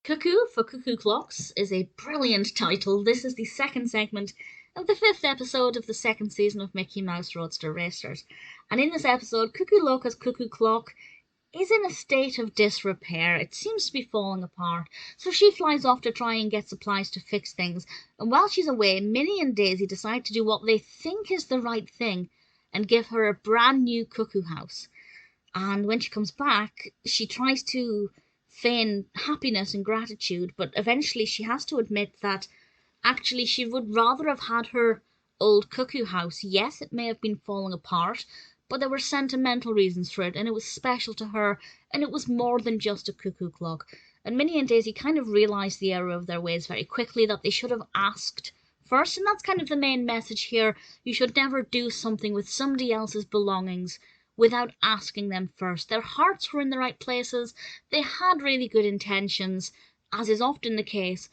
Cuckoo for Cuckoo Clocks is a brilliant title. This is the second segment of the fifth episode of the second season of Mickey Mouse Roadster Racers. And in this episode, Cuckoo Loca's Cuckoo Clock is in a state of disrepair. It seems to be falling apart. So she flies off to try and get supplies to fix things. And while she's away, Minnie and Daisy decide to do what they think is the right thing and give her a brand new cuckoo house. And when she comes back, she tries to feign happiness and gratitude, but eventually she has to admit that actually she would rather have had her old cuckoo house. Yes, it may have been falling apart, but there were sentimental reasons for it, and it was special to her, and it was more than just a cuckoo clock. And Minnie and Daisy kind of realise the error of their ways very quickly, that they should have asked first, and that's kind of the main message here. You should never do something with somebody else's belongings without asking them first. Their hearts were in the right places, they had really good intentions, as is often the case.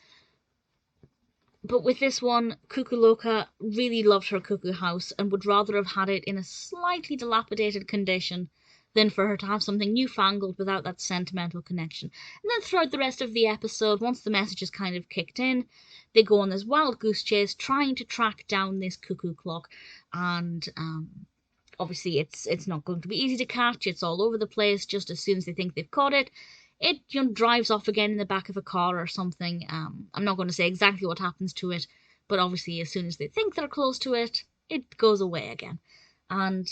But with this one, Cuckoo Loca really loved her cuckoo house and would rather have had it in a slightly dilapidated condition than for her to have something newfangled without that sentimental connection. And then throughout the rest of the episode, once the message is kind of kicked in, they go on this wild goose chase trying to track down this cuckoo clock. And obviously, it's not going to be easy to catch. It's all over the place. Just as soon as they think they've caught it, it drives off again in the back of a car or something. I'm not going to say exactly what happens to it, but obviously as soon as they think they're close to it, it goes away again. And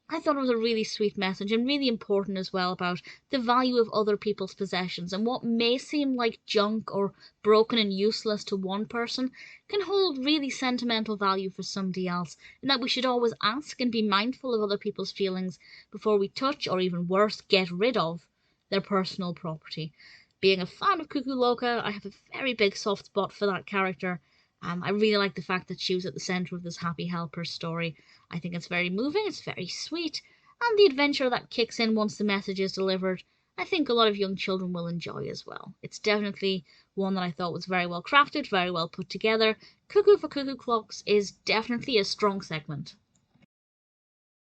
I thought it was a really sweet message and really important as well about the value of other people's possessions, and what may seem like junk or broken and useless to one person can hold really sentimental value for somebody else, and that we should always ask and be mindful of other people's feelings before we touch, or even worse, get rid of their personal property. Being a fan of Cuckoo Loca, I have a very big soft spot for that character. I really like the fact that she was at the centre of this Happy Helper story. I think it's very moving, it's very sweet, and the adventure that kicks in once the message is delivered, I think a lot of young children will enjoy as well. It's definitely one that I thought was very well crafted, very well put together. Cuckoo for Cuckoo Clocks is definitely a strong segment.